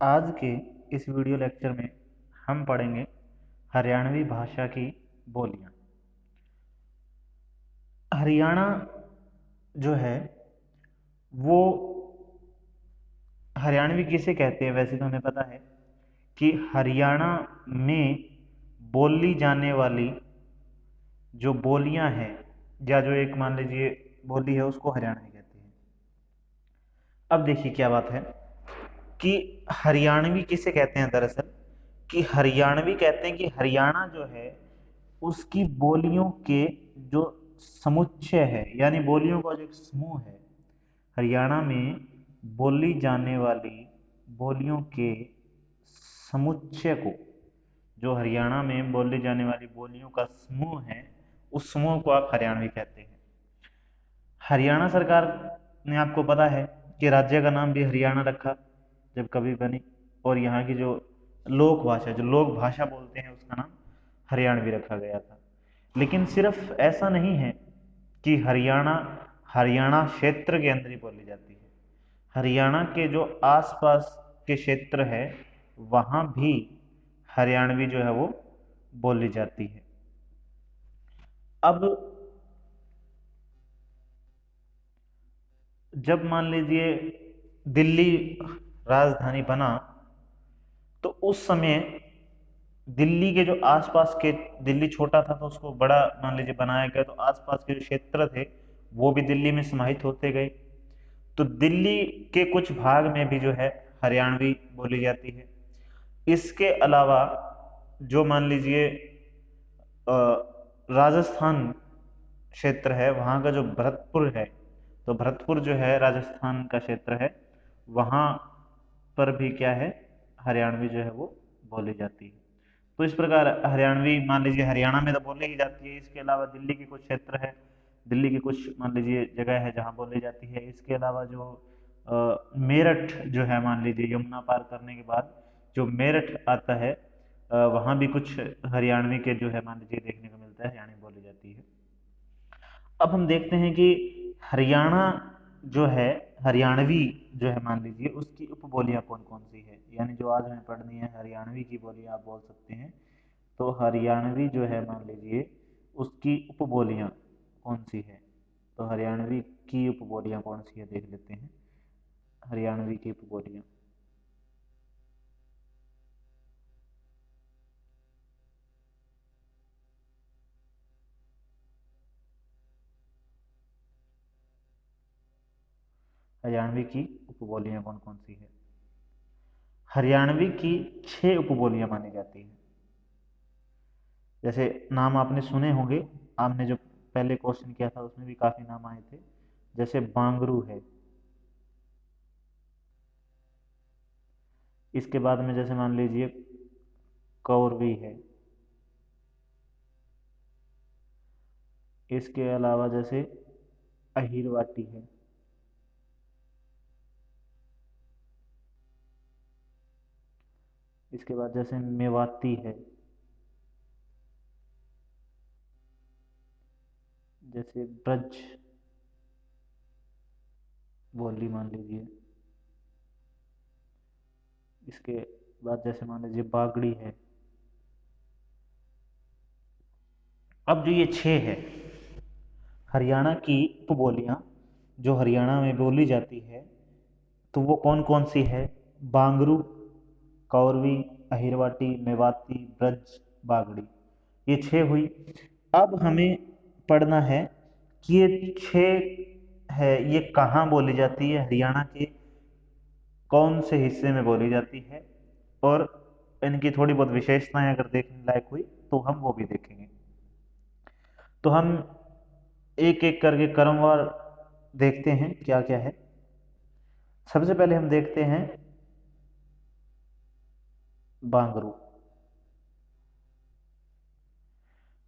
आज के इस वीडियो लेक्चर में हम पढ़ेंगे हरियाणवी भाषा की बोलियां। हरियाणा जो है वो हरियाणवी किसे कहते हैं? वैसे तो हमें पता है कि हरियाणा में बोली जाने वाली जो बोलियां हैं या जो एक मान लीजिए बोली है उसको हरियाणवी कहते हैं। अब देखिए क्या बात है कि हरियाणवी किसे कहते हैं दरअसल, कि हरियाणवी कहते हैं कि हरियाणा जो है उसकी बोलियों के जो समुच्चय है, यानी बोलियों का जो एक समूह है, हरियाणा में बोली जाने वाली बोलियों के समुच्चय को, जो हरियाणा में बोली जाने वाली बोलियों का समूह है, उस समूह को आप हरियाणवी कहते हैं। हरियाणा सरकार ने, आपको पता है कि राज्य का नाम भी हरियाणा रखा जब कभी बनी, और यहाँ की जो लोक भाषा, जो लोक भाषा बोलते हैं, उसका नाम हरियाणवी रखा गया था। लेकिन सिर्फ ऐसा नहीं है कि हरियाणा हरियाणा क्षेत्र के अंदर ही बोली जाती है। हरियाणा के जो आसपास के क्षेत्र है वहाँ भी हरियाणवी जो है वो बोली जाती है। अब जब मान लीजिए दिल्ली राजधानी बना, तो उस समय दिल्ली के जो आसपास के, दिल्ली छोटा था तो उसको बड़ा मान लीजिए बनाया गया, तो आसपास के जो क्षेत्र थे वो भी दिल्ली में समाहित होते गए। तो दिल्ली के कुछ भाग में भी जो है हरियाणवी बोली जाती है। इसके अलावा जो मान लीजिए राजस्थान क्षेत्र है, वहाँ का जो भरतपुर है, तो भरतपुर जो है राजस्थान का क्षेत्र है, वहाँ पर भी क्या है, हरियाणवी जो है वो बोली जाती है। तो इस प्रकार हरियाणवी मान लीजिए हरियाणा में तो बोली ही जाती है। इसके अलावा दिल्ली के कुछ क्षेत्र है, दिल्ली की कुछ मान लीजिए जगह है जहाँ बोली जाती है। इसके अलावा जो मेरठ जो है, मान लीजिए यमुना पार करने के बाद जो मेरठ आता है, वहाँ भी कुछ हरियाणवी के जो है मान लीजिए देखने को मिलता है, हरियाणवी बोली जाती है। अब हम देखते हैं कि हरियाणा जो है, हरियाणवी जो है मान लीजिए उसकी उपबोलियां कौन कौन सी है, यानी जो आज हमें पढ़नी है हरियाणवी की बोलियां आप बोल सकते हैं। तो हरियाणवी जो है मान लीजिए उसकी उपबोलियां कौन सी है, तो हरियाणवी की उपबोलियां कौन सी है देख लेते हैं। हरियाणवी की उपबोलियां, हरियाणवी की उपबोलियां कौन कौन सी है? हरियाणवी की 6 उपबोलियां मानी जाती हैं। जैसे नाम आपने सुने होंगे, आपने जो पहले क्वेश्चन किया था उसमें भी काफी नाम आए थे। जैसे बांगरू है, इसके बाद में जैसे मान लीजिए कौरवी है, इसके अलावा जैसे अहीरवाटी है, इसके बाद जैसे मेवाती है, जैसे ब्रज बोली मान लीजिए, इसके बाद जैसे मान लीजिए बागड़ी है। अब जो ये 6 है हरियाणा की उपबोलियां जो हरियाणा में बोली जाती है, तो वो कौन कौन सी है? बांगरू, कौरवी, अहिरवाटी, मेवाती, ब्रज, बागड़ी, ये 6 हुई। अब हमें पढ़ना है कि ये 6 है, ये कहाँ बोली जाती है, हरियाणा के कौन से हिस्से में बोली जाती है, और इनकी थोड़ी बहुत विशेषताएं अगर देखने लायक हुई तो हम वो भी देखेंगे। तो हम एक एक करके क्रमवार देखते हैं क्या क्या है। सबसे पहले हम देखते हैं बांगरू।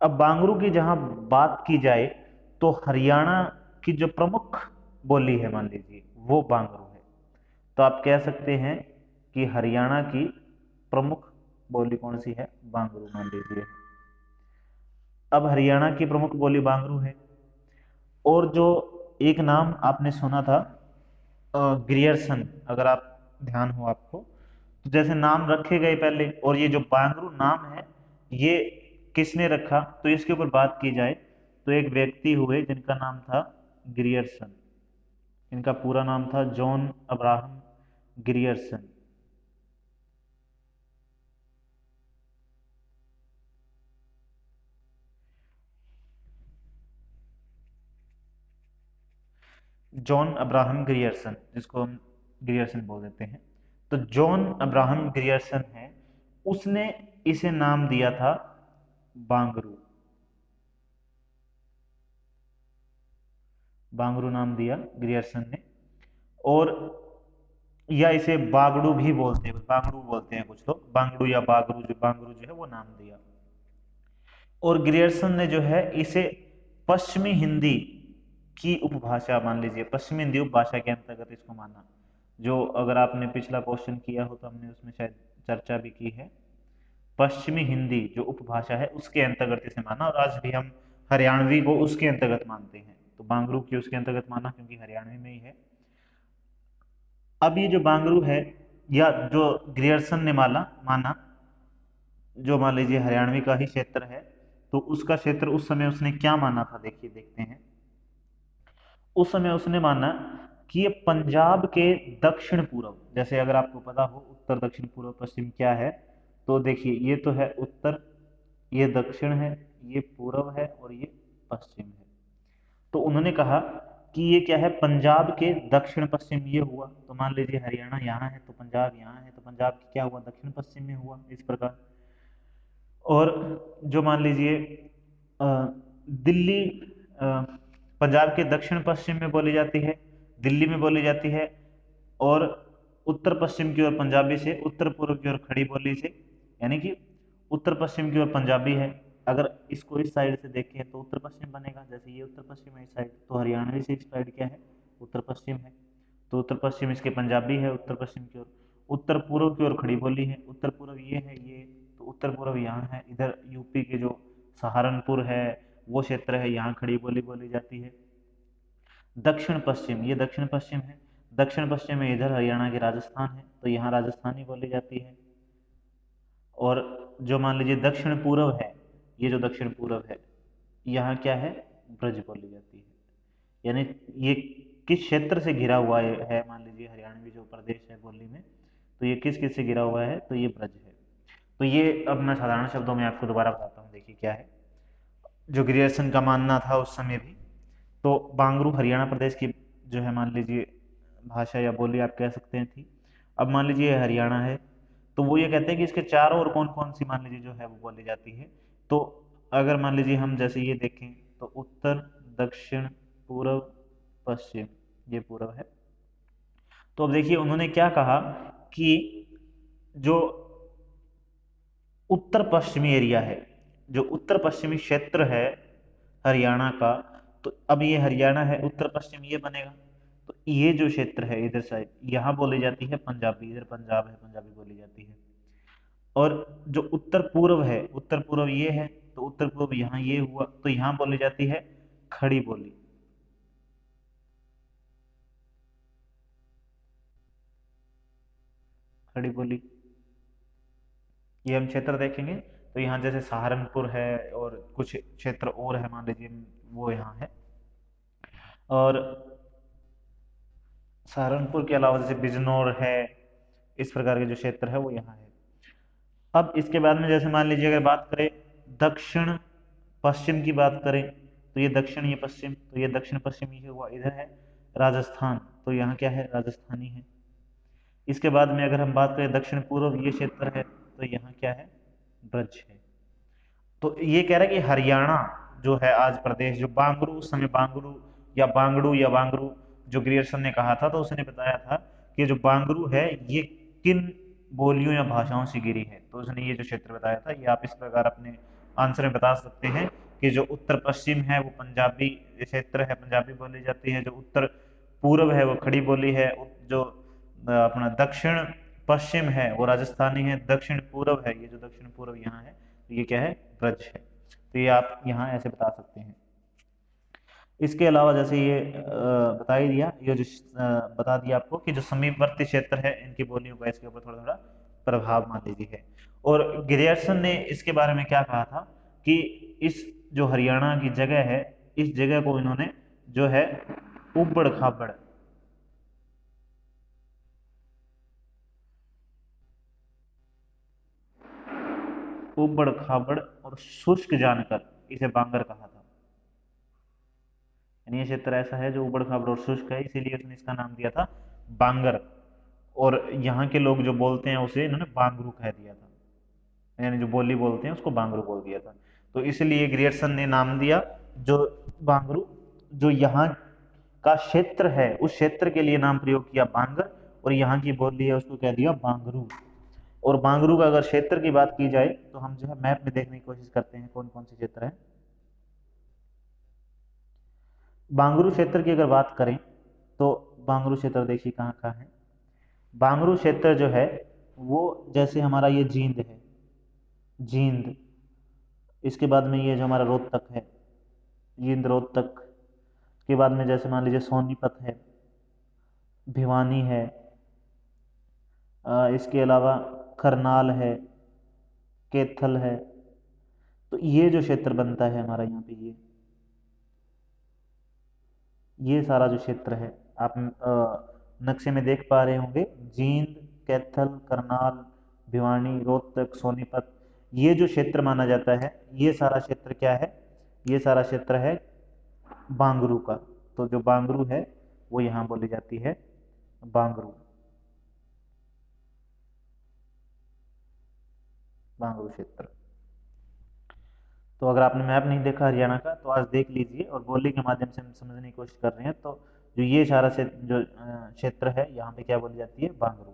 अब बांगरू की जहां बात की जाए तो हरियाणा की जो प्रमुख बोली है मान लीजिए वो बांगरू है। तो आप कह सकते हैं कि हरियाणा की प्रमुख बोली कौन सी है? बांगरू मान लीजिए। अब हरियाणा की प्रमुख बोली बांगरू है। और जो एक नाम आपने सुना था ग्रियर्सन, अगर आप ध्यान हो आपको, तो जैसे नाम रखे गए पहले, और ये जो बांगरू नाम है ये किसने रखा, तो इसके ऊपर बात की जाए तो एक व्यक्ति हुए जिनका नाम था ग्रियर्सन। इनका पूरा नाम था John Abraham Grierson. John Abraham Grierson, जिसको हम ग्रियर्सन बोल देते हैं। तो जॉन अब्राहम ग्रियर्सन है, उसने इसे नाम दिया था बांगरू। बांगरू नाम दिया ग्रियर्सन ने। और या इसे बागड़ू भी बोलते हैं, बांगड़ू बोलते हैं कुछ लोग, बांगड़ू या बागरू, जो बांगरू जो है वो नाम दिया। और ग्रियर्सन ने जो है इसे पश्चिमी हिंदी की उपभाषा मान लीजिए, पश्चिमी हिंदी उपभाषा के अंतर्गत इसको माना। जो अगर आपने पिछला क्वेश्चन किया हो तो हमने उसमें शायद चर्चा भी की है। पश्चिमी हिंदी जो उपभाषा है उसके अंतर्गत इसे माना, और आज भी हम हरियाणवी को उसके अंतर्गत मानते हैं। तो बांगरू की उसके अंतर्गत माना क्योंकि हरियाणवी में ही है। अब ये जो बांगरू है, या जो ग्रियर्सन ने माना, जो मान लीजिए हरियाणवी का ही क्षेत्र है, तो उसका क्षेत्र उस समय उसने क्या माना था, देखिए देखते हैं। उस समय उसने माना कि ये पंजाब के दक्षिण पूर्व, जैसे अगर आपको पता हो उत्तर दक्षिण पूर्व पश्चिम क्या है, तो देखिए ये तो है उत्तर, ये दक्षिण है, ये पूर्व है, और ये पश्चिम है। तो उन्होंने कहा कि ये क्या है, पंजाब के दक्षिण पश्चिम ये हुआ। तो मान लीजिए हरियाणा यहाँ है तो पंजाब यहाँ है, तो पंजाब की क्या हुआ, दक्षिण पश्चिम में हुआ, इस प्रकार। और जो मान लीजिए अ, दिल्ली पंजाब के दक्षिण पश्चिम में बोली जाती है, दिल्ली में बोली जाती है। और उत्तर पश्चिम की ओर पंजाबी से, उत्तर पूर्व की ओर खड़ी बोली से, यानी कि उत्तर पश्चिम की ओर पंजाबी है। अगर इसको इस साइड से देखें तो उत्तर पश्चिम बनेगा, जैसे ये उत्तर पश्चिम है इस साइड, तो हरियाणवी से इस साइड क्या है, उत्तर पश्चिम है। तो उत्तर पश्चिम इसके पंजाबी है उत्तर पश्चिम की ओर। उत्तर पूर्व की ओर खड़ी बोली है, उत्तर पूर्व ये है ये, तो उत्तर पूर्व यहाँ है। इधर यूपी के जो सहारनपुर है वो क्षेत्र है, यहाँ खड़ी बोली बोली जाती है। दक्षिण पश्चिम, ये दक्षिण पश्चिम है, दक्षिण पश्चिम में इधर हरियाणा के राजस्थान है, तो यहाँ राजस्थानी बोली जाती है। और जो मान लीजिए दक्षिण पूर्व है, ये जो दक्षिण पूर्व है, यहाँ क्या है, ब्रज बोली जाती है। यानी ये किस क्षेत्र से घिरा हुआ है, मान लीजिए हरियाणवी जो प्रदेश है बोली में, तो ये किस किस से घिरा हुआ है, तो ये ब्रज है। तो ये अब मैं साधारण शब्दों में आपको दोबारा बताता हूँ, देखिए क्या है। जो ग्रियर्सन का मानना था उस समय भी, तो बांगरू हरियाणा प्रदेश की जो है मान लीजिए भाषा या बोली आप कह सकते हैं थी। अब मान लीजिए हरियाणा है, तो वो ये कहते हैं कि इसके चारों ओर कौन कौन सी मान लीजिए जो है वो बोली जाती है। तो अगर मान लीजिए हम जैसे ये देखें तो उत्तर, दक्षिण, पूर्व, पश्चिम, ये पूर्व है। तो अब देखिए उन्होंने क्या कहा कि जो उत्तर पश्चिमी एरिया है, जो उत्तर पश्चिमी क्षेत्र है हरियाणा का, तो अब ये हरियाणा है, उत्तर पश्चिम ये बनेगा। तो ये जो क्षेत्र है इधर साइड, यहाँ बोली जाती है पंजाबी, इधर पंजाब है, पंजाबी बोली जाती है। और जो उत्तर पूर्व है, उत्तर पूर्व ये है, तो उत्तर पूर्व यहाँ ये हुआ, तो यहाँ बोली जाती है खड़ी बोली। खड़ी बोली, ये हम क्षेत्र देखेंगे तो यहाँ जैसे सहारनपुर है और कुछ क्षेत्र और है मान लीजिए, वो यहाँ है। और सहारनपुर के अलावा जैसे बिजनौर है, इस प्रकार के जो क्षेत्र है वो यहाँ है। अब इसके बाद में जैसे मान लीजिए अगर बात करें दक्षिण पश्चिम की बात करें, तो ये दक्षिण ये पश्चिम, तो ये दक्षिण पश्चिम ये हुआ, इधर है राजस्थान, तो यहाँ क्या है, राजस्थानी है। इसके बाद में अगर हम बात करें दक्षिण पूर्व ये क्षेत्र है, तो यहाँ क्या है, ब्रज है। तो ये कह रहा है कि हरियाणा जो है आज प्रदेश, जो बांगरू उस समय बांगरू या बांगड़ू या बांगरू जो ग्रियर्सन ने कहा था, तो उसने बताया था कि जो बांगरू है ये किन बोलियों या भाषाओं से घिरी है। तो उसने ये जो क्षेत्र बताया था, ये आप इस प्रकार अपने आंसर में बता सकते हैं कि जो उत्तर पश्चिम है वो पंजाबी क्षेत्र है, पंजाबी बोली जाती है। जो उत्तर पूर्व है वो खड़ी बोली है। जो अपना दक्षिण पश्चिम है वो राजस्थानी है। दक्षिण पूर्व है, ये जो दक्षिण पूर्व यहाँ है, तो ये क्या है, ब्रज है। तो ये आप यहाँ ऐसे बता सकते हैं। इसके अलावा जैसे ये बता ही दिया, ये जो बता दिया आपको कि जो समीपवर्ती क्षेत्र है इनकी बोलियों का इसके ऊपर थोड़ा थोड़ा प्रभाव मान लीजिए है। और ग्रियर्सन ने इसके बारे में क्या कहा था कि इस जो हरियाणा की जगह है, इस जगह को इन्होंने जो है उबड़ खाबड़ उबड़ खाबड़ और शुष्क जानकर इसे बांगर कहा था। यानी ये क्षेत्र ऐसा है जो उबड़ खाबड़ और शुष्क है, इसीलिए उसने इसका नाम दिया था बांगर। और यहाँ के लोग जो बोलते हैं उसे इन्होंने बांगरू कह दिया था, यानी जो बोली बोलते हैं उसको बांगरू बोल दिया था। तो इसलिए ग्रियर्सन ने नाम दिया जो बांगरू, जो यहाँ का क्षेत्र है उस क्षेत्र के लिए नाम प्रयोग किया बांगर, और यहाँ की बोली है उसको कह दिया बांगरू। और बांगरू का अगर क्षेत्र की बात की जाए तो हम जो है मैप में देखने की कोशिश करते हैं कौन कौन से क्षेत्र है। बांगरू क्षेत्र की अगर बात करें तो बांगरू क्षेत्र देखिए कहाँ कहाँ है। बांगरू क्षेत्र जो है वो जैसे हमारा ये जींद है, जींद, इसके बाद में ये जो हमारा रोहतक है, जींद रोहतक के बाद में जैसे मान लीजिए सोनीपत है, भिवानी है, इसके अलावा करनाल है, कैथल है। तो ये जो क्षेत्र बनता है हमारा यहाँ पे ये सारा जो क्षेत्र है आप नक्शे में देख पा रहे होंगे, जींद, कैथल, करनाल, भिवानी, रोहतक, सोनीपत, ये जो क्षेत्र माना जाता है ये सारा क्षेत्र क्या है, ये सारा क्षेत्र है बांगरू का। तो जो बांगरू है वो यहाँ बोली जाती है बांगरू, बांगरू क्षेत्र। तो अगर आपने मैप नहीं देखा हरियाणा का तो आज देख लीजिए, और बोली के माध्यम से हम समझने की कोशिश कर रहे हैं। तो जो ये सारा जो क्षेत्र है यहाँ पे क्या बोली जाती है बांगरू।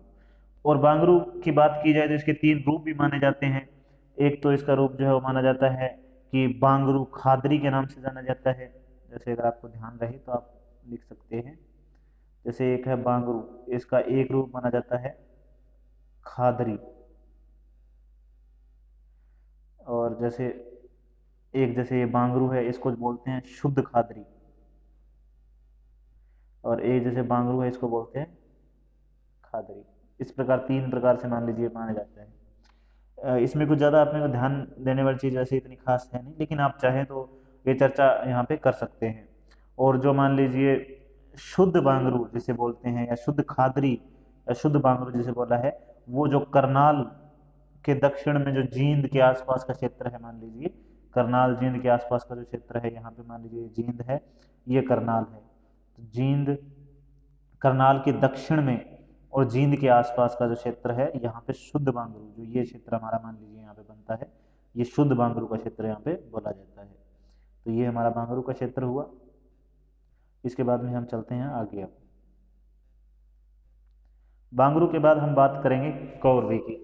और बांगरू की बात की जाए तो इसके तीन रूप भी माने जाते हैं। एक तो इसका रूप जो है वो माना जाता है कि बांगरू खादरी के नाम से जाना जाता है, जैसे अगर आपको ध्यान रहे तो आप लिख सकते हैं। जैसे एक है बांगरू, इसका एक रूप माना जाता है खादरी। और जैसे एक जैसे ये बांगरू है इसको बोलते हैं शुद्ध खादरी, और एक जैसे बांगरू है इसको बोलते हैं खादरी। इस प्रकार तीन प्रकार से मान लीजिए माना जाता है। इसमें कुछ ज़्यादा अपने को ध्यान देने वाली चीज़ वैसे इतनी खास है नहीं, लेकिन आप चाहें तो ये चर्चा यहाँ पे कर सकते हैं। और जो मान लीजिए शुद्ध बांगरू जिसे बोलते हैं, या शुद्ध खादरी या शुद्ध बांगरू जिसे बोला है, वो जो करनाल के दक्षिण में जो जींद के आसपास का क्षेत्र है, मान लीजिए करनाल जींद के आसपास का जो क्षेत्र है, यहाँ पे मान लीजिए जींद है, ये करनाल है। तो जींद करनाल के दक्षिण में और जींद के आसपास का जो क्षेत्र है यहाँ पे शुद्ध बांगरू, जो ये क्षेत्र हमारा मान लीजिए यहाँ पे बनता है, ये शुद्ध बांगरू का क्षेत्र यहाँ पे बोला जाता है। तो ये हमारा बांगरू का क्षेत्र हुआ। इसके बाद में हम चलते हैं आगे। अब बांगरू के बाद हम बात करेंगे कौरवी की।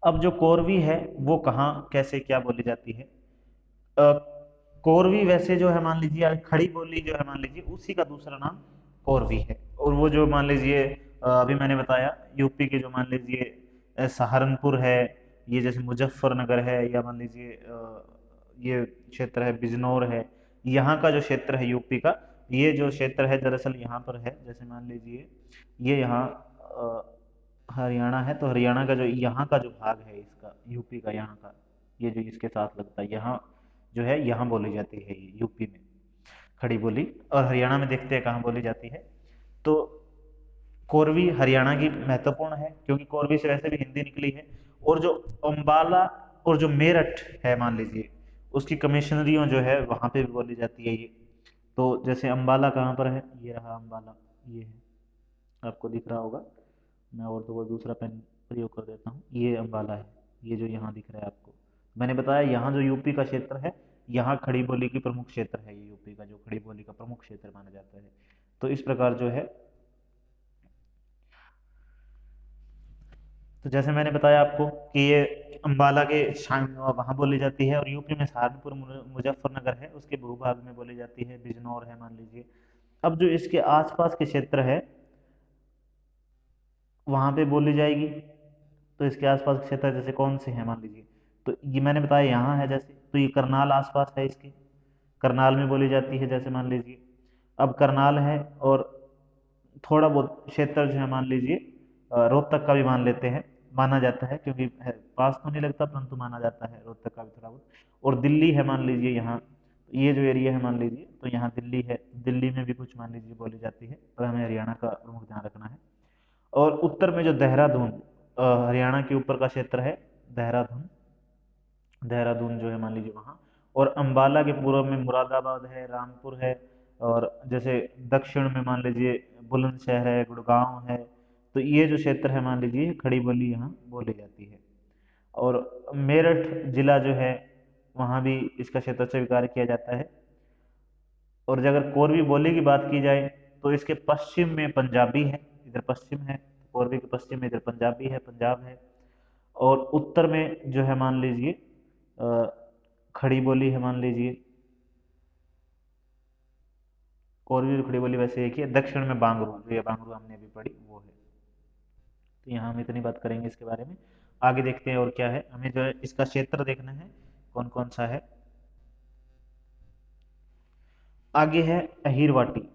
अब जो कौरवी है वो कहाँ कैसे क्या बोली जाती है। कौरवी वैसे जो है मान लीजिए खड़ी बोली जो है मान लीजिए उसी का दूसरा नाम कौरवी है। और वो जो मान लीजिए अभी मैंने बताया यूपी के जो मान लीजिए सहारनपुर है, ये जैसे मुजफ्फरनगर है, या मान लीजिए ये क्षेत्र है बिजनौर है, यहाँ का जो क्षेत्र है यूपी का, ये जो क्षेत्र है दरअसल यहाँ पर है। जैसे मान लीजिए ये यहाँ हरियाणा है, तो हरियाणा का जो यहाँ का जो भाग है इसका यूपी का, यहाँ का ये जो इसके साथ लगता है, यहाँ जो है यहाँ बोली जाती है ये यूपी में खड़ी बोली। और हरियाणा में देखते हैं कहाँ बोली जाती है। तो कोरवी हरियाणा की महत्वपूर्ण है क्योंकि कोरवी से वैसे भी हिंदी निकली है। और जो अम्बाला और जो मेरठ है मान लीजिए उसकी कमिश्नरियों जो है वहाँ पे भी बोली जाती है ये। तो जैसे अम्बाला कहाँ पर है, ये रहा अम्बाला, ये है, आपको दिख रहा होगा। मैं और तो वो दूसरा पेन प्रयोग कर देता हूँ, ये अम्बाला है, ये जो यहाँ दिख रहा है आपको। मैंने बताया यहाँ जो यूपी का क्षेत्र है, यहाँ खड़ी बोली की प्रमुख क्षेत्र है, ये यूपी का जो खड़ी बोली का प्रमुख क्षेत्र माना जाता है। तो इस प्रकार जो है, तो जैसे मैंने बताया आपको कि ये अम्बाला के वहाँ बोली जाती है, और यूपी में सहारनपुर मुजफ्फरनगर है उसके भूभाग में बोली जाती है, बिजनौर है मान लीजिए। अब जो इसके आसपास के क्षेत्र है वहाँ पे बोली जाएगी। तो इसके आसपास के क्षेत्र जैसे कौन से हैं मान लीजिए, तो ये मैंने बताया यहाँ है जैसे, तो ये करनाल आसपास है इसके, करनाल में बोली जाती है जैसे मान लीजिए। अब करनाल है और थोड़ा बहुत क्षेत्र जो है मान लीजिए रोहतक का भी मान लेते हैं, माना जाता है, क्योंकि पास तो नहीं लगता परंतु माना जाता है रोहतक का भी थोड़ा बहुत। और दिल्ली है मान लीजिए यहाँ, ये जो एरिया है मान लीजिए, तो यहाँ दिल्ली है, दिल्ली में भी कुछ मान लीजिए बोली जाती है, पर हमें हरियाणा का प्रमुख ध्यान रखना है। और उत्तर में जो देहरादून, हरियाणा के ऊपर का क्षेत्र है देहरादून, देहरादून जो है मान लीजिए वहाँ। और अंबाला के पूर्व में मुरादाबाद है, रामपुर है, और जैसे दक्षिण में मान लीजिए बुलंदशहर है, गुड़गांव है। तो ये जो क्षेत्र है मान लीजिए खड़ी बोली यहाँ बोली जाती है। और मेरठ जिला जो है वहाँ भी इसका क्षेत्र स्वीकार किया जाता है। और अगर कोरवी बोली की बात की जाए तो इसके पश्चिम में पंजाबी है, इधर पश्चिम है, कोरवी के पश्चिम में इधर पंजाबी है, पंजाब है। और उत्तर में जो है मान लीजिए खड़ी बोली है मान लीजिए, कोरवी और खड़ी बोली वैसे एक ही है। दक्षिण में बांगरू, जो ये बांगरू हमने अभी पढ़ी वो है। तो यहाँ हम इतनी बात करेंगे इसके बारे में। आगे देखते हैं और क्या है, हमें जो है इसका क्षेत्र देखना है कौन कौन सा है। आगे है अहीरवाटी।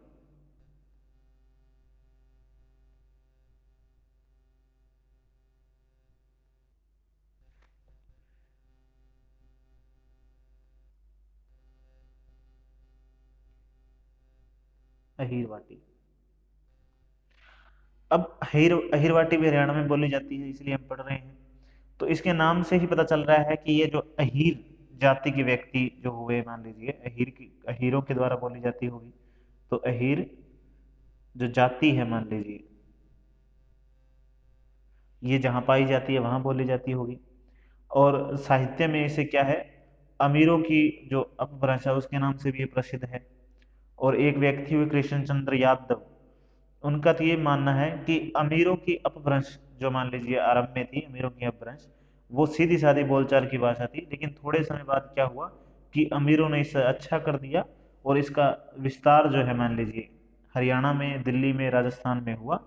अहीरवाटी, अब अहीरवाटी भी हरियाणा में बोली जाती है इसलिए हम पढ़ रहे हैं। तो इसके नाम से ही पता चल रहा है कि ये जो अहीर जाति के व्यक्ति जो हुए मान लीजिए, अहीरों के द्वारा बोली जाती होगी। तो अहीर जो जाति है मान लीजिए, ये जहाँ पाई जाती है वहां बोली जाती होगी। और साहित्य में इसे क्या है, अमीरों की जो अपभ्रंश है उसके नाम से भी ये प्रसिद्ध है। और एक व्यक्ति हुए कृष्ण चंद्र यादव, उनका तो ये मानना है कि अमीरों की अपभ्रंश जो मान लीजिए आरंभ में थी, अमीरों की अपभ्रंश वो सीधी सादी बोलचाल की भाषा थी, लेकिन थोड़े समय बाद क्या हुआ कि अमीरों ने इसे अच्छा कर दिया और इसका विस्तार जो है मान लीजिए हरियाणा में, दिल्ली में, राजस्थान में हुआ।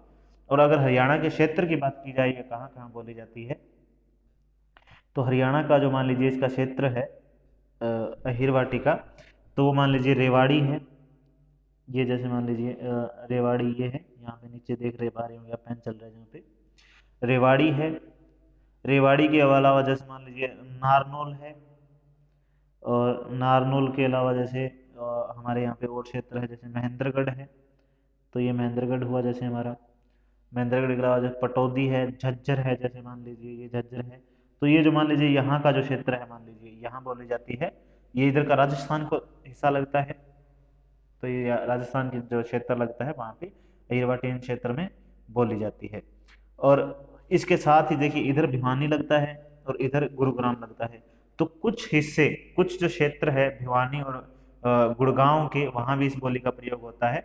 और अगर हरियाणा के क्षेत्र की बात की जाए ये कहाँ कहाँ बोली जाती है, तो हरियाणा का जो मान लीजिए इसका क्षेत्र है अहीरवाटी का, तो वो मान लीजिए रेवाड़ी है। ये जैसे मान लीजिए रेवाड़ी ये है, यहाँ पे नीचे देख रहे पा रहे हो या पेन चल रहा है जहाँ पे रेवाड़ी है। रेवाड़ी के अलावा जैसे मान लीजिए नारनौल है। और नारनौल के अलावा जैसे हमारे यहाँ पे और क्षेत्र है जैसे महेंद्रगढ़ है। तो ये महेंद्रगढ़ हुआ जैसे हमारा। महेंद्रगढ़ के अलावा जैसे पटौदी है, झज्जर है, जैसे मान लीजिए ये झज्जर है। तो ये जो मान लीजिए यहाँ का जो क्षेत्र है मान लीजिए यहाँ बोली जाती है, ये इधर का राजस्थान को हिस्सा लगता है। तो ये राजस्थान की जो क्षेत्र लगता है वहाँ पे अहीरवाटी क्षेत्र में बोली जाती है। और इसके साथ ही देखिए इधर भिवानी लगता है और इधर गुरुग्राम लगता है। तो कुछ हिस्से, कुछ जो क्षेत्र है भिवानी और गुड़गांव के, वहाँ भी इस बोली का प्रयोग होता है।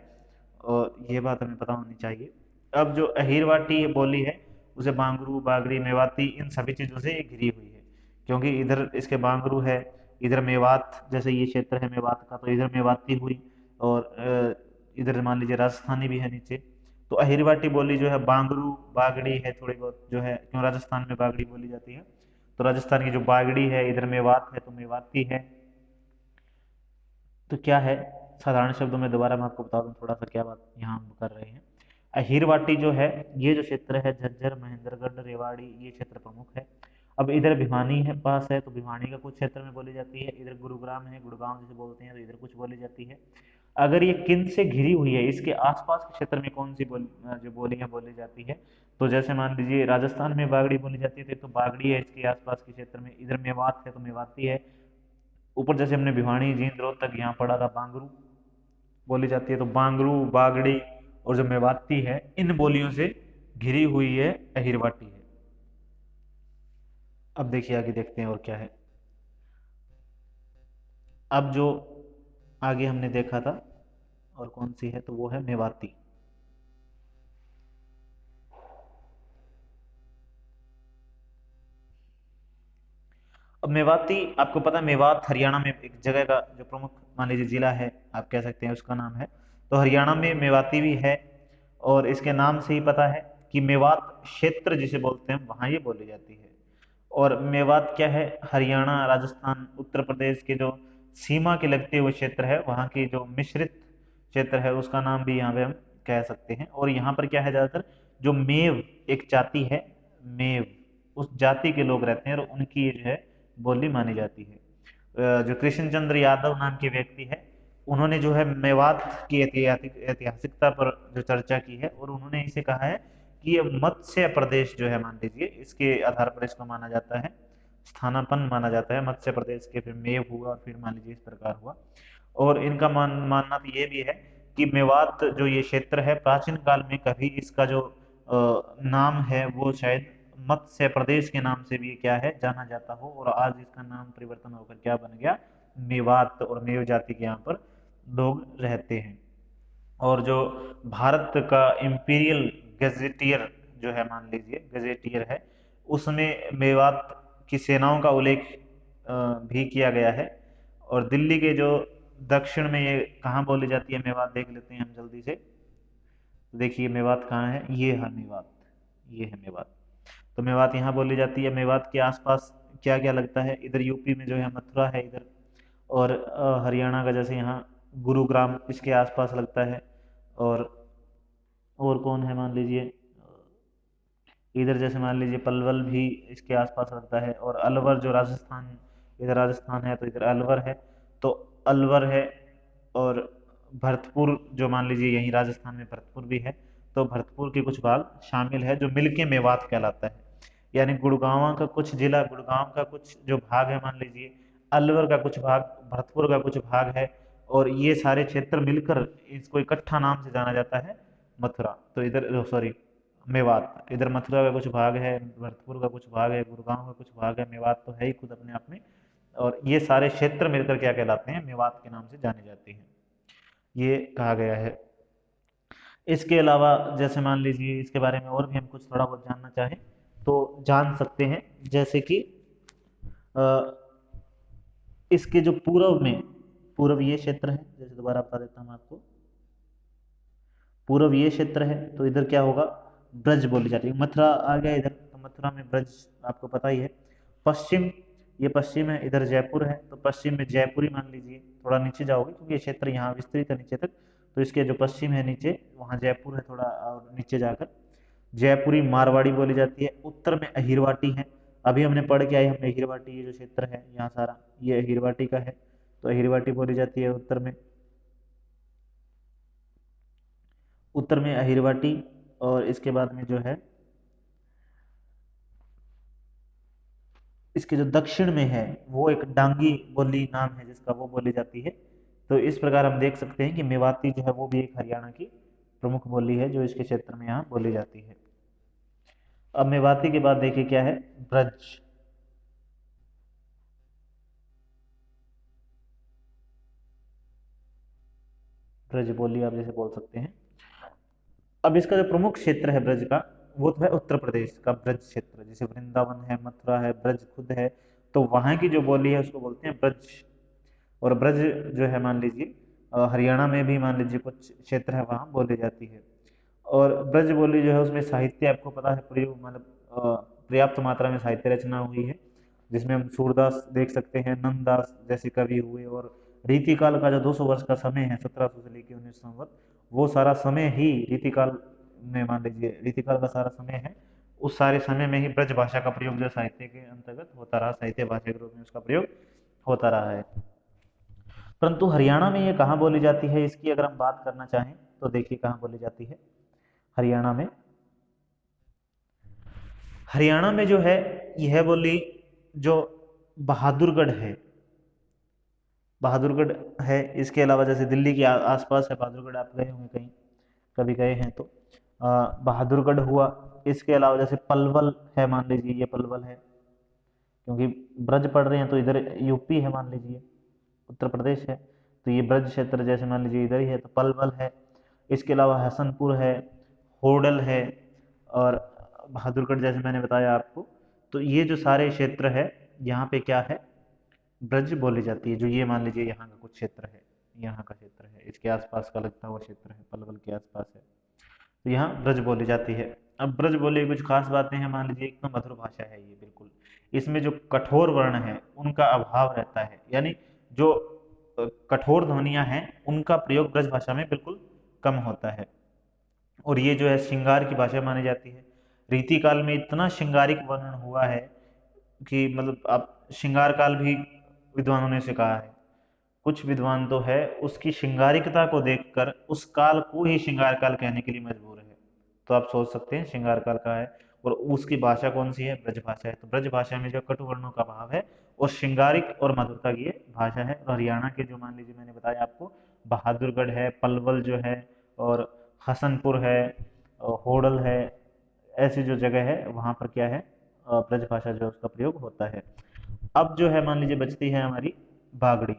और ये बात हमें पता होनी चाहिए। अब जो अहीरवाटी बोली है उसे बांगरू, बागड़ी, मेवाती इन सभी चीजों से ये घिरी हुई है, क्योंकि इधर इसके बांगरू है, इधर मेवात, जैसे ये क्षेत्र है मेवात का, तो इधर मेवाती हुई। और इधर मान लीजिए राजस्थानी भी है नीचे। तो अहिरवाटी बोली जो है बांगरू, बागड़ी है थोड़ी बहुत जो है, क्यों राजस्थान में बागड़ी बोली जाती है। तो राजस्थान की जो बागड़ी है, इधर मेवात है तो मेवाती है। तो क्या है, साधारण शब्दों में दोबारा मैं आपको बता दूं थोड़ा सा क्या बात यहाँ हम कर रहे हैं। अहीरवाटी जो है ये जो क्षेत्र है झज्जर, महेंद्रगढ़, रेवाड़ी, ये क्षेत्र प्रमुख है। अब इधर भिवानी है पास है, तो भिवानी का कुछ क्षेत्र में बोली जाती है। इधर गुरुग्राम है, गुड़गांव जिसे बोलते हैं, तो इधर कुछ बोली जाती है। अगर ये किन से घिरी हुई है, इसके आसपास के क्षेत्र में कौन सी जो बोलियां बोली जाती है, तो जैसे मान लीजिए राजस्थान में बागड़ी बोली जाती है, तो बागड़ी है इसके आसपास के क्षेत्र में। इधर मेवात है तो मेवाती है। ऊपर जैसे हमने भिवानी, जींद, रोहतक यहाँ पढ़ा था बांगरू बोली जाती है, तो बांगरू, बागड़ी और जो मेवाती है इन बोलियों से घिरी हुई है अहिरवाटी है। अब देखिए आगे देखते हैं और क्या है। अब जो आगे हमने देखा था और कौन सी है, तो वो है मेवाती। अब मेवाती, आपको पता है मेवात हरियाणा में एक जगह का जो प्रमुख मान लीजिए जिला है, आप कह सकते हैं उसका नाम है। तो हरियाणा में मेवाती भी है। और इसके नाम से ही पता है कि मेवात क्षेत्र जिसे बोलते हैं वहां ये बोली जाती है। और मेवात क्या है, हरियाणा, राजस्थान, उत्तर प्रदेश के जो सीमा के लगते हुए क्षेत्र है वहाँ की जो मिश्रित क्षेत्र है उसका नाम भी यहाँ पे हम कह सकते हैं। और यहाँ पर क्या है, ज्यादातर जो मेव एक जाति है, मेव, उस जाति के लोग रहते हैं और उनकी ये जो है बोली मानी जाती है। जो कृष्ण चंद्र यादव नाम के व्यक्ति है, उन्होंने जो है मेवात की ऐतिहासिकता पर जो चर्चा की है, और उन्होंने इसे कहा है कि ये मत्स्य प्रदेश जो है, मान लीजिए इसके आधार पर इसको माना जाता है, स्थानापन्न माना जाता है मत्स्य प्रदेश के, फिर मेव हुआ और फिर मान लीजिए इस प्रकार हुआ। और इनका मानना तो ये भी है कि मेवात जो ये क्षेत्र है, प्राचीन काल में कभी इसका जो नाम है वो शायद मत्स्य प्रदेश के नाम से भी क्या है जाना जाता हो, और आज इसका नाम परिवर्तन होकर क्या बन गया, मेवात, और मेव जाति के यहाँ पर लोग रहते हैं। और जो भारत का इंपीरियल गजेटियर जो है, मान लीजिए गजेटियर है, उसमें मेवात की सेनाओं का उल्लेख भी किया गया है। और दिल्ली के जो दक्षिण में ये कहाँ बोली जाती है मेवात, देख लेते हैं हम जल्दी से। तो देखिए मेवात कहाँ है, ये है मेवात, ये है मेवात। तो मेवात यहाँ बोली जाती है। मेवात के आसपास क्या क्या लगता है, इधर यूपी में जो है मथुरा है इधर, और हरियाणा का जैसे यहाँ गुरुग्राम इसके आसपास लगता है। और कौन है, मान लीजिए इधर जैसे मान लीजिए पलवल भी इसके आसपास लगता है, और अलवर जो राजस्थान, इधर राजस्थान है तो इधर अलवर है, तो अलवर है। और भरतपुर जो मान लीजिए यहीं राजस्थान में भरतपुर भी है, तो भरतपुर के कुछ भाग शामिल है जो मिलके मेवात कहलाता है। यानी गुड़गांव का कुछ जिला, गुड़गांव का कुछ जो भाग है मान लीजिए, अलवर का कुछ भाग, भरतपुर का कुछ भाग है, और ये सारे क्षेत्र मिलकर इसको इकट्ठा नाम से जाना जाता है मथुरा। तो इधर सॉरी मेवात, इधर मथुरा का कुछ भाग है, भरतपुर का कुछ भाग है, गुड़गांव का कुछ भाग है, मेवात तो है ही खुद अपने आप में, और ये सारे क्षेत्र मिलकर क्या कहलाते हैं, मेवात के नाम से जाने जाते हैं, ये कहा गया है। इसके अलावा जैसे मान लीजिए इसके बारे में और भी हम कुछ थोड़ा बहुत जानना चाहें तो जान सकते हैं, जैसे कि अ, इसके जो पूर्व में, पूर्व ये क्षेत्र है, जैसे दोबारा बता देता हूँ आपको, पूर्व ये क्षेत्र है तो इधर क्या होगा, ब्रज बोली जाती है। मथुरा आ गया इधर, तो मथुरा में ब्रज आपको पता ही है। पश्चिम, ये पश्चिम है, इधर जयपुर है, तो पश्चिम में जयपुरी मान लीजिए, थोड़ा नीचे जाओगे क्योंकि ये क्षेत्र यहाँ विस्तृत है नीचे तक, तो इसके जो पश्चिम है नीचे, वहाँ जयपुर है थोड़ा, और नीचे जाकर जयपुरी मारवाड़ी बोली जाती है। उत्तर में अहिरवाटी है, अभी हमने पढ़ के आए, हमने अहिरवाटी ये जो क्षेत्र है यहाँ सारा, ये अहिरवाटी का है, तो अहिरवाटी बोली जाती है उत्तर में, उत्तर में अहिरवाटी। और इसके बाद में जो है इसके जो दक्षिण में है वो एक डांगी बोली नाम है जिसका, वो बोली जाती है। तो इस प्रकार हम देख सकते हैं कि मेवाती जो है वो भी एक हरियाणा की प्रमुख बोली है जो इसके क्षेत्र में यहाँ बोली जाती है। अब मेवाती के बाद देखिए क्या है, ब्रज। ब्रज बोली आप जैसे बोल सकते हैं। अब इसका जो प्रमुख क्षेत्र है ब्रज का, वो तो है उत्तर प्रदेश का ब्रज क्षेत्र, जैसे वृंदावन है, मथुरा है, ब्रज खुद है, तो वहां की जो बोली है उसको बोलते हैं ब्रज। और ब्रज जो है मान लीजिए हरियाणा में भी मान लीजिए कुछ क्षेत्र है वहाँ बोली जाती है। और ब्रज बोली जो है उसमें साहित्य आपको पता है, प्रयोग मतलब पर्याप्त मात्रा में साहित्य रचना हुई है, जिसमें हम सूरदास देख सकते हैं, नंददास जैसे कवि हुए। और रीतिकाल का जो 200 वर्ष का समय है, 1700 से लेकर 1900 संवत, वो सारा समय ही रीतिकाल में, मान लीजिए रीतिकाल का सारा समय है, उस सारे समय में ही ब्रज भाषा का प्रयोग जो साहित्य के अंतर्गत होता रहा, साहित्य भाषा के रूप में उसका प्रयोग होता रहा है। परंतु हरियाणा में ये कहाँ बोली जाती है, इसकी अगर हम बात करना चाहें तो देखिए कहाँ बोली जाती है हरियाणा में। हरियाणा में जो है यह बोली जो बहादुरगढ़ है, बहादुरगढ़ है, इसके अलावा जैसे दिल्ली के आसपास है बहादुरगढ़, आप गए होंगे कहीं, कभी गए हैं तो बहादुरगढ़ हुआ। इसके अलावा जैसे पलवल है, मान लीजिए ये पलवल है, क्योंकि ब्रज पढ़ रहे हैं तो इधर यूपी है मान लीजिए, उत्तर प्रदेश है, तो ये ब्रज क्षेत्र जैसे मान लीजिए इधर ही है, तो पलवल है। इसके अलावा हसनपुर है, होडल है, और बहादुरगढ़ जैसे मैंने बताया आपको। तो ये जो सारे क्षेत्र है यहाँ पे क्या है, ब्रज बोली जाती है। जो ये मान लीजिए यहाँ का कुछ क्षेत्र है, यहाँ का क्षेत्र है, इसके आसपास का लगता हुआ क्षेत्र है, पलवल के आसपास है, तो यहाँ ब्रज बोली जाती है। अब ब्रज बोली कुछ खास बातें हैं, मान लीजिए एक तो मधुर भाषा है ये बिल्कुल, इसमें जो कठोर वर्ण है उनका अभाव रहता है, यानी जो कठोर ध्वनियां हैं उनका प्रयोग ब्रज भाषा में बिल्कुल कम होता है। और ये जो है श्रृंगार की भाषा मानी जाती है। रीति काल में इतना श्रृंगारिक वर्णन हुआ है कि मतलब आप श्रृंगार काल भी विद्वानों ने से कहा है। कुछ विद्वान तो है उसकी श्रृंगारिकता को देखकर उस काल को ही श्रृंगार काल कहने के लिए मजबूर है। तो आप सोच सकते हैं श्रृंगार काल का है, और उसकी भाषा कौन सी है? ब्रज भाषा है। तो ब्रज भाषा में जो कटु वर्णों का भाव है और श्रृंगारिक और मधुरता की ये भाषा है। और हरियाणा के जो मान लीजिए मैंने बताया आपको, बहादुरगढ़ है, पलवल जो है, और हसनपुर है, और होडल है, ऐसी जो जगह है वहाँ पर क्या है, ब्रज भाषा जो है उसका प्रयोग होता है। अब जो है मान लीजिए बचती है हमारी बागड़ी।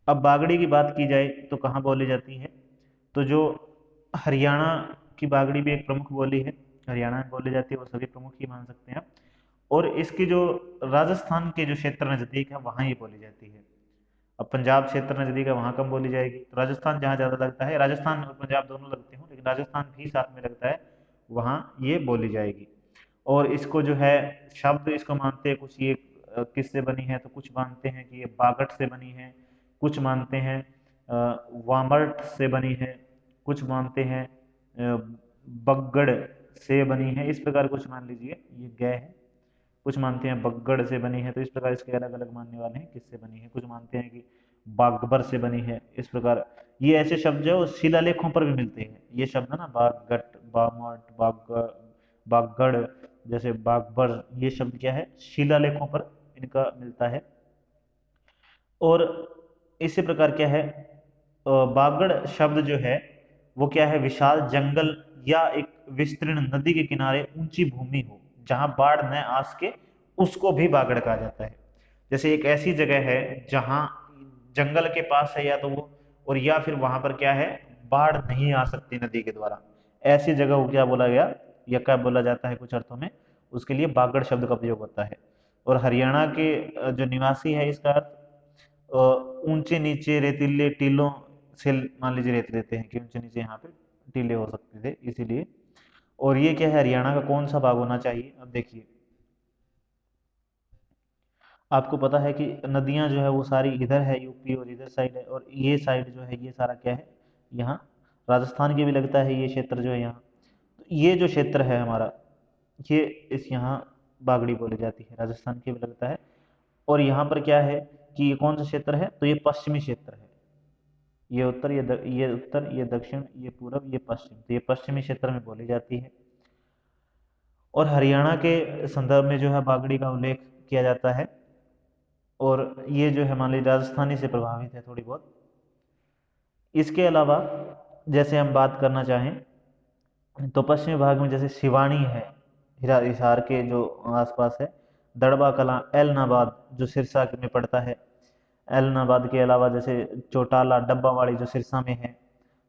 अब बागड़ी की बात की जाए तो कहाँ बोली जाती है? तो जो हरियाणा की बागड़ी भी एक प्रमुख बोली है, हरियाणा में बोली जाती है, वो सभी प्रमुख ही मान सकते हैं आप। और इसकी जो राजस्थान के जो क्षेत्र नजदीक है वहाँ ये बोली जाती है। अब पंजाब क्षेत्र नजदीक है वहाँ कम बोली जाएगी, तो राजस्थान जहाँ ज़्यादा लगता है, राजस्थान और पंजाब दोनों लगते हो लेकिन राजस्थान भी साथ में लगता है, वहाँ ये बोली जाएगी। और इसको जो है शब्द इसको मानते हैं कुछ ये किससे बनी है, तो कुछ मानते हैं कि ये बागट से बनी है, कुछ मानते हैं वामर्ट से बनी है, कुछ मानते हैं बगड़ से बनी है, इस प्रकार कुछ मान लीजिए ये गय है। कुछ मानते हैं बगड़ से बनी है, तो इस प्रकार इसके अलग अलग मानने वाले हैं किससे बनी है। कुछ मानते हैं कि बागबर से बनी है, इस प्रकार ये ऐसे शब्द जो शिलालेखों पर भी मिलते हैं। ये शब्द ना बागट, बामट, बागड़, जैसे बागबर, ये शब्द क्या है, शिलालेखों पर इनका मिलता है। और इसी प्रकार क्या है, बागड़ शब्द जो है वो क्या है, विशाल जंगल या एक विस्तीर्ण नदी के किनारे ऊंची भूमि हो जहां बाढ़ न आ सके, उसको भी बागड़ कहा जाता है। जैसे एक ऐसी जगह है जहां जंगल के पास है या तो वो, और या फिर वहां पर क्या है, बाढ़ नहीं आ सकती नदी के द्वारा, ऐसी जगह को क्या बोला गया, या क्या बोला जाता है कुछ अर्थों में, उसके लिए बागड़ शब्द का प्रयोग होता है। और हरियाणा के जो निवासी है इसका अर्थ ऊंचे नीचे रेतीले टीलों से मान लीजिए रहते रहते हैं, कि ऊंचे नीचे यहाँ पे टीले हो सकते थे इसीलिए। और ये क्या है, हरियाणा का कौन सा भाग होना चाहिए? अब देखिए, आपको पता है कि नदियां जो है वो सारी इधर है यूपी, और इधर साइड है, और ये साइड जो है ये सारा क्या है, यहाँ राजस्थान के भी लगता है ये क्षेत्र जो है यहाँ। तो ये जो क्षेत्र है हमारा, ये इस यहाँ बागड़ी बोली जाती है, राजस्थान के भी लगता है। और यहाँ पर क्या है कि ये कौन सा क्षेत्र है, तो ये पश्चिमी क्षेत्र है। ये उत्तर, ये उत्तर, ये दक्षिण, ये पूरब, ये पश्चिम, तो ये पश्चिमी क्षेत्र में बोली जाती है। और हरियाणा के संदर्भ में जो है बागड़ी का उल्लेख किया जाता है। और ये जो है मान लीजिए राजस्थानी से प्रभावित है थोड़ी बहुत। इसके अलावा जैसे हम बात करना चाहें तो पश्चिमी भाग में जैसे शिवानी है, हिसार के जो आसपास है, दड़बा कलां, एलनाबाद जो सिरसा में पड़ता है, एलनाबाद के अलावा जैसे चौटाला, डब्बावाड़ी जो सिरसा में है,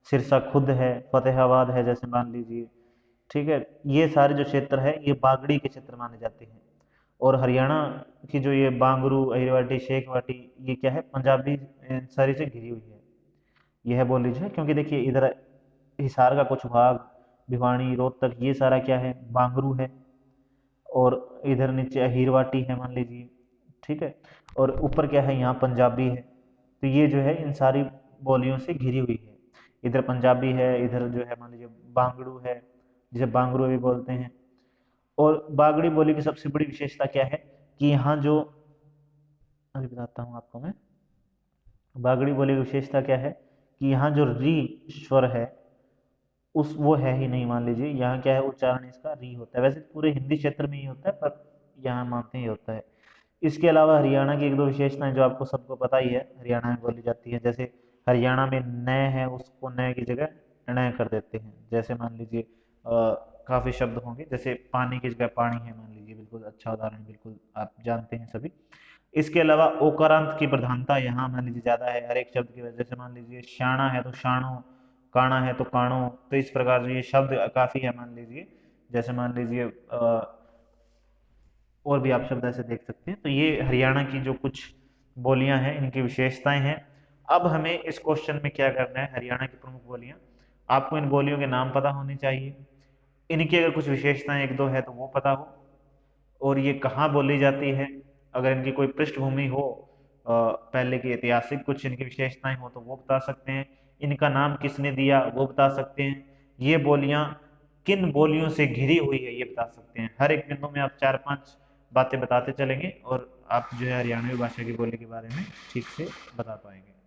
सिरसा खुद है, फतेहाबाद है जैसे मान लीजिए, ठीक है। ये सारे जो क्षेत्र है ये बागड़ी के क्षेत्र माने जाते हैं। और हरियाणा की जो ये बांगरू, अहिरवाटी, शेखवाटी, ये क्या है, पंजाबी सारी से घिरी हुई है। यह बोल लीजिए, क्योंकि देखिए इधर हिसार का कुछ भाग, भिवानी, रोहतक, ये सारा क्या है, बांगरू है। और इधर नीचे अहीरवाटी है मान लीजिए, ठीक है। और ऊपर क्या है, यहाँ पंजाबी है। तो ये जो है इन सारी बोलियों से घिरी हुई है। इधर पंजाबी है, इधर जो है मान लीजिए बांगड़ू है, जिसे बांगड़ू भी बोलते हैं। और बागड़ी बोली की सबसे बड़ी विशेषता क्या है, कि यहाँ जो, अभी बताता हूँ आपको मैं, बागड़ी बोली की विशेषता क्या है, कि यहाँ जो री स्वर है उस वो है ही नहीं, मान लीजिए यहाँ क्या है, उच्चारण इसका री होता है। वैसे पूरे हिंदी क्षेत्र में ही होता है, पर यहाँ मानते ही होता है। इसके अलावा हरियाणा की एक दो विशेषताएं जो आपको सबको पता ही है हरियाणा में बोली जाती है, जैसे हरियाणा में न है उसको न की जगह ण कर देते हैं। जैसे मान लीजिए काफी शब्द होंगे, जैसे पानी की जगह पानी है मान लीजिए, बिल्कुल अच्छा उदाहरण, बिल्कुल आप जानते हैं सभी। इसके अलावा ओकारांत की प्रधानता यहाँ मान लीजिए ज्यादा है हर एक शब्द की वजह से। मान लीजिए शाणा है तो शाणो, काणा है तो काणो, तो इस प्रकार से ये शब्द काफी है मान लीजिए। जैसे मान लीजिए और भी आप शब्द ऐसे देख सकते हैं। तो ये हरियाणा की जो कुछ बोलियां हैं इनकी विशेषताएं हैं। अब हमें इस क्वेश्चन में क्या करना है, हरियाणा की प्रमुख बोलियां, आपको इन बोलियों के नाम पता होने चाहिए, इनकी अगर कुछ विशेषताएं एक दो है तो वो पता हो, और ये कहाँ बोली जाती है, अगर इनकी कोई पृष्ठभूमि हो पहले की ऐतिहासिक कुछ इनकी विशेषताएं हो तो वो बता सकते हैं, इनका नाम किसने दिया वो बता सकते हैं, ये बोलियां किन बोलियों से घिरी हुई है ये बता सकते हैं। हर एक बिंदु में आप 4-5 बातें बताते चलेंगे और आप जो है हरियाणवी भाषा की बोली के बारे में ठीक से बता पाएंगे।